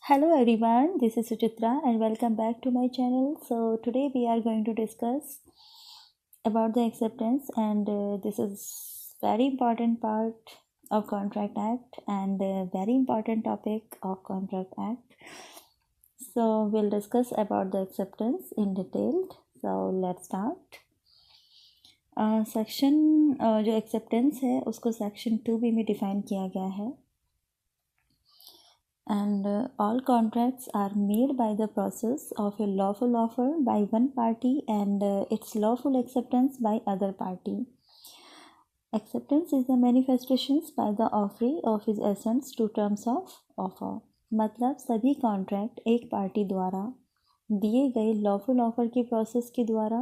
Hello everyone, this is Suchitra and welcome back to my channel. So today we are going to discuss about the acceptance and this is very important part of Contract Act and a very important topic of Contract Act. So we'll discuss about the acceptance in detail. So let's start. Section जो acceptance है उसको section 2B में define किया गया है and all contracts are made by the process of a lawful offer by one party and its lawful acceptance by other party. Acceptance is the manifestations by the offeree of his assents to terms of offer. मतलब सभी contract एक party द्वारा दिए गए lawful offer के process के द्वारा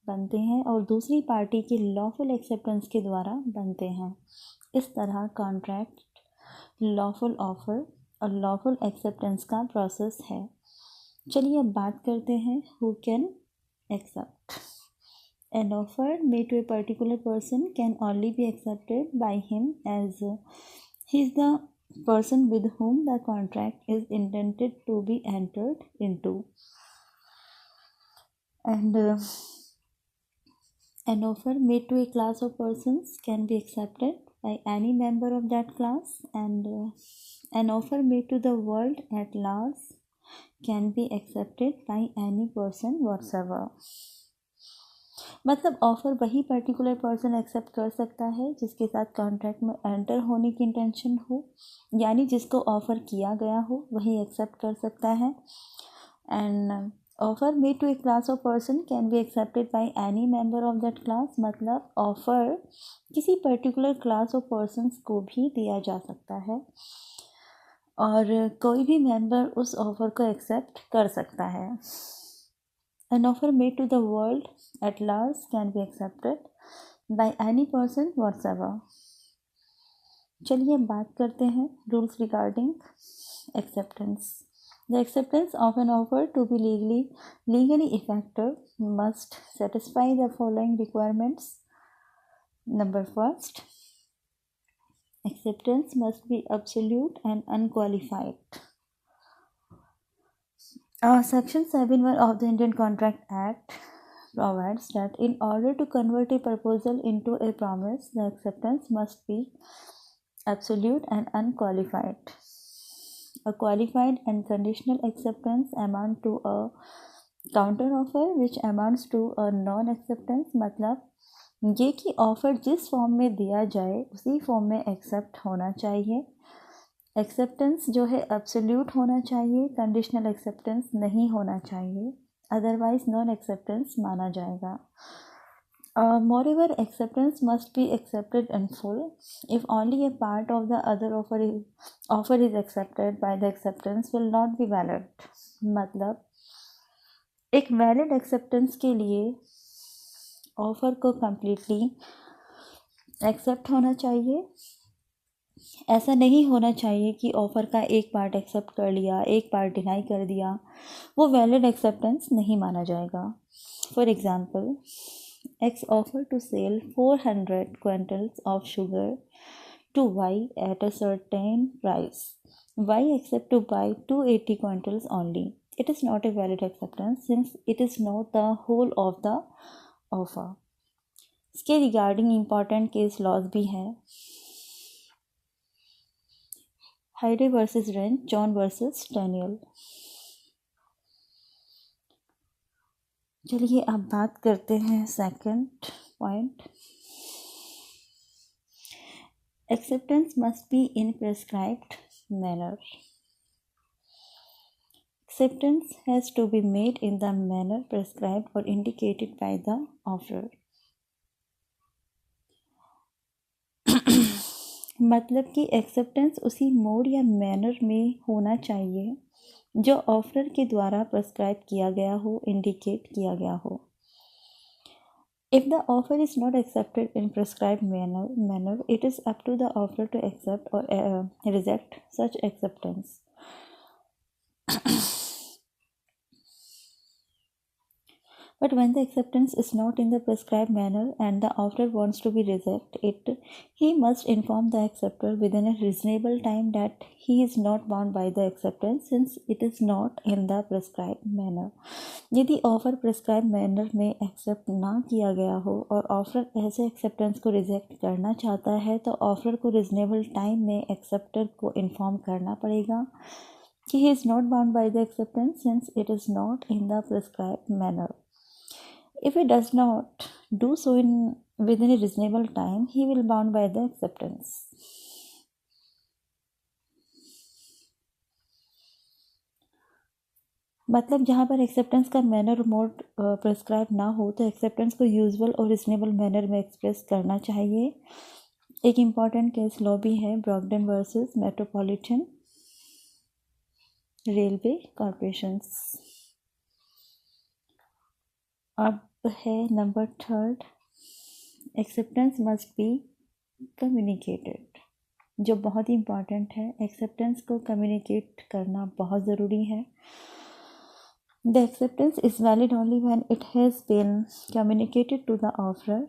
बनते हैं और दूसरी पार्टी की लॉफुल एक्सेप्टेंस के द्वारा बनते हैं. इस तरह कॉन्ट्रैक्ट लॉफुल ऑफर और लॉफुल एक्सेप्टेंस का प्रोसेस है. चलिए अब बात करते हैं who can accept. An offer made to a particular person can only be accepted by him as he is the person with whom the contract is intended to be entered into. And an offer made to a class of persons can be accepted by any member of that class and an offer made to the world at large can be accepted by any person whatsoever. मतलब offer वही particular person accept कर सकता है जिसके साथ contract में enter होने की इंटेंशन हो, यानी जिसको ऑफ़र किया गया हो वही एक्सेप्ट कर सकता है. And offer made to a class of person can be accepted by any member of that class. मतलब ऑफ़र किसी पर्टिकुलर क्लास ऑफ पर्सनस को भी दिया जा सकता है और कोई भी मेंबर उस ऑफ़र को एक्सेप्ट कर सकता है. An offer made to the world at large can be accepted by any person whatsoever. चलिए बात करते हैं rules regarding acceptance. The acceptance of an offer to be legally effective must satisfy the following requirements. Number first, acceptance must be absolute and unqualified. Section 7(1) of the Indian Contract Act provides that in order to convert a proposal into a promise, the acceptance must be absolute and unqualified. A qualified and conditional acceptance amount to a counter offer which amounts to a non-acceptance. मतलब ये कि offer जिस form में दिया जाए उसी form में accept होना चाहिए. एक्सेप्टेंस जो है एब्सोल्यूट होना चाहिए, कंडीशनल एक्सेप्टेंस नहीं होना चाहिए, अदरवाइज नॉन एक्सेप्टेंस माना जाएगा. Moreover, acceptance must be accepted in full. If only a part of the other offer is accepted by the acceptance will not be valid. मतलब एक वैलिड एक्सेप्टेंस के लिए offer को कम्प्लीटली एक्सेप्ट होना चाहिए. ऐसा नहीं होना चाहिए कि ऑफ़र का एक पार्ट एक्सेप्ट कर लिया, एक पार्ट डिनाई कर दिया, वो वैलिड एक्सेप्टेंस नहीं माना जाएगा. For example, X offer to sell 400 quintals of sugar to Y at a certain price. Y accept to buy 280 quintals only. It is not a valid acceptance since it is not the whole of the offer. इसके regarding important case laws भी हैं. Hyde versus Wrench, John versus Daniel. चलिए अब बात करते हैं second point. Acceptance must be in prescribed manner. Acceptance has to be made in the manner prescribed or indicated by the offerer. मतलब कि acceptance उसी मोड या मैनर में होना चाहिए जो ऑफर के द्वारा प्रेस्क्राइब किया गया हो, इंडिकेट किया गया हो. If the offer is not accepted in prescribed manner, it is up to the offerer to accept or reject such acceptance. But when the acceptance is not in the prescribed manner and the offerer wants to be reject it, he must inform the acceptor within a reasonable time that he is not bound by the acceptance since it is not in the prescribed manner. यदि offer prescribe manner में accept ना किया गया हो और offer ऐसे acceptance को reject करना चाहता है तो ऑफर को रिजनेबल टाइम में एक्सेप्टर को इन्फॉर्म करना पड़ेगा कि he is not bound by the acceptance since it is not in the prescribed manner. If he does not do so within a reasonable time, he will be bound by the acceptance. मतलब जहाँ पर acceptance का manner mode prescribe ना हो तो acceptance को usual और reasonable manner में एक्सप्रेस करना चाहिए. एक इम्पॉर्टेंट केस लॉ भी है ब्रॉगडन वर्सेस मेट्रोपॉलिटन रेलवे कॉरपोरेशंस. अब है number 3, acceptance must be communicated, जो बहुत ही इम्पॉर्टेंट है. एक्सेप्टेंस को कम्युनिकेट करना बहुत ज़रूरी है. The acceptance is valid only when it has been communicated to the offerer.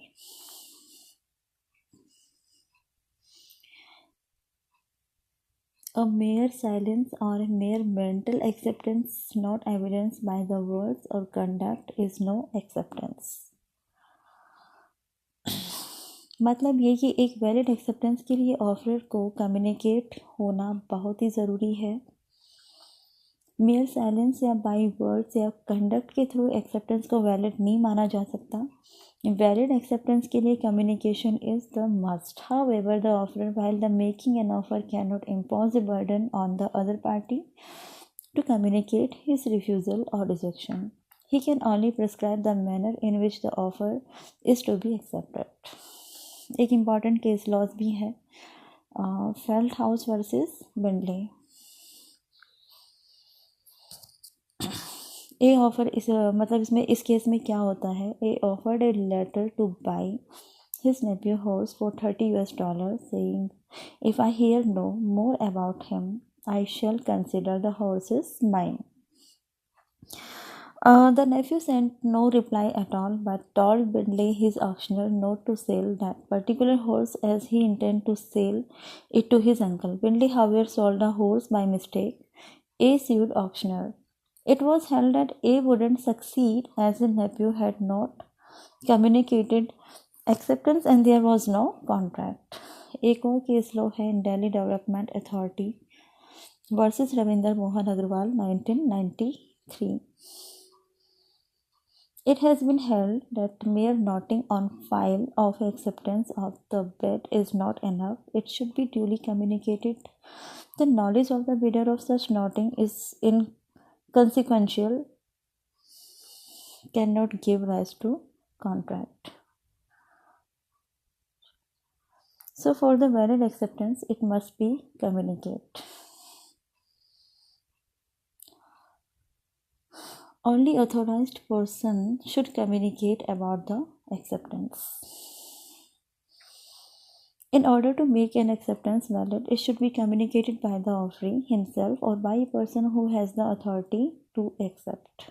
A mere silence or a mere mental acceptance not evidenced by the words or conduct is no acceptance. मतलब ये कि एक valid acceptance के लिए offeror को communicate होना बहुत ही ज़रूरी है. मेयर साइलेंस या बाई वर्ड्स या कंडक्ट के थ्रू एक्सेप्टेंस को वैलिड नहीं माना जा सकता. वैलिड एक्सेप्टेंस के लिए communication is the must. However the offerer while the making an offer can not impose a burden on the other party to communicate his refusal और rejection. He can only prescribe the manner in which the offer is to be accepted. एक important case laws भी है Felthouse versus Bindley. A offer इस मतलब इसमें इस case में क्या होता है. A offered a letter to buy his nephew horse for $30 saying if I hear no more about him I shall consider the horse is mine. The nephew sent no reply at all but told Bindley, his auctioneer, not to sell that particular horse as he intended to sell it to his uncle. Bindley, however, sold the horse by mistake. A sued auctioneer. It was held that A wouldn't succeed as the nephew had not communicated acceptance and there was no contract. एक और case law है Delhi development authority versus Ravinder Mohan Agarwal 1993. It has been held that mere noting on file of acceptance of the bid is not enough. It should be duly communicated. The knowledge of the bidder of such noting is inconsequential, cannot give rise to contract. So for the valid acceptance, it must be communicated. Only authorized person should communicate about the acceptance. In order to make an acceptance valid, it should be communicated by the offeree himself or by a person who has the authority to accept.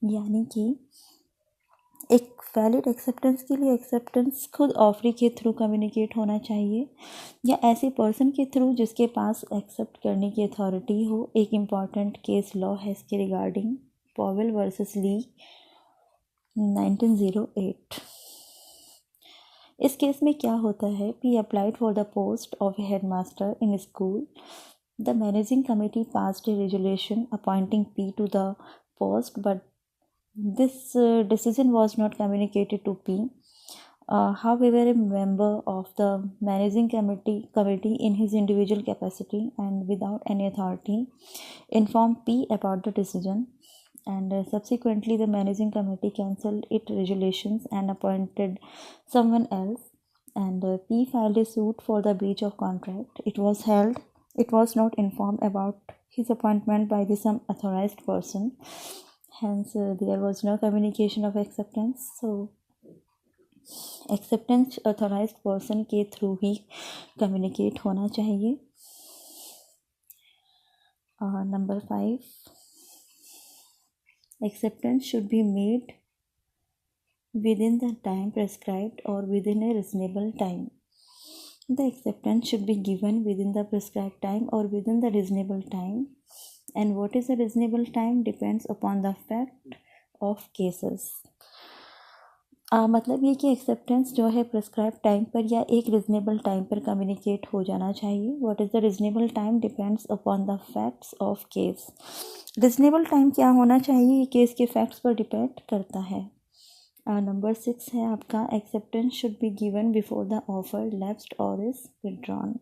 यानी कि एक valid acceptance के लिए acceptance खुद offeree के through communicate होना चाहिए या ऐसे पर्सन के थ्रू जिसके पास एक्सेप्ट करने की अथॉरिटी हो. एक इम्पॉर्टेंट केस लॉ है इसके रिगार्डिंग पॉवेल वर्सेस ली 1908. इस केस में क्या होता है. P applied for the post of a headmaster in school. The managing committee passed a resolution appointing P to the post but this decision was not communicated to P. However, a member of the managing committee in his individual capacity and without any authority informed P about the decision, and subsequently the managing committee cancelled its resolutions and appointed someone else, and P filed a suit for the breach of contract. It was not informed about his appointment by the some authorized person. Hence, there was no communication of acceptance. So, acceptance authorized person के through ही communicate होना चाहिए. Number 5, Acceptance should be made within the time prescribed or within a reasonable time. The acceptance should be given within the prescribed time or within the reasonable time. And what is a reasonable time depends upon the fact of cases. मतलब ये कि acceptance जो है prescribe time पर या एक reasonable time पर communicate हो जाना चाहिए. What is the reasonable time depends upon the facts of case. Reasonable time क्या होना चाहिए ये केस के फैक्ट्स पर डिपेंड करता है. नंबर 6 है आपका acceptance should be given before the offer lapsed और इज विड्रॉन.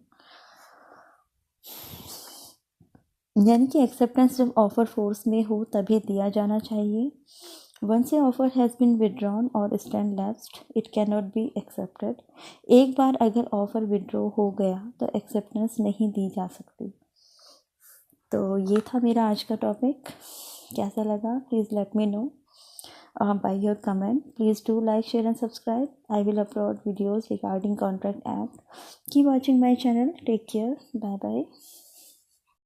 यानी कि एक्सेप्टेंस जब ऑफर फोर्स में हो तभी दिया जाना चाहिए. Once a offer has been withdrawn or stand lapsed, it cannot be accepted. एक बार अगर ऑफर विड्रॉ हो गया तो एक्सेप्टेंस नहीं दी जा सकती. तो ये था मेरा आज का टॉपिक. कैसा लगा please let me know by your comment. Please do like, share and subscribe. I will upload videos regarding contract act. Keep watching my channel. Take care. Bye bye.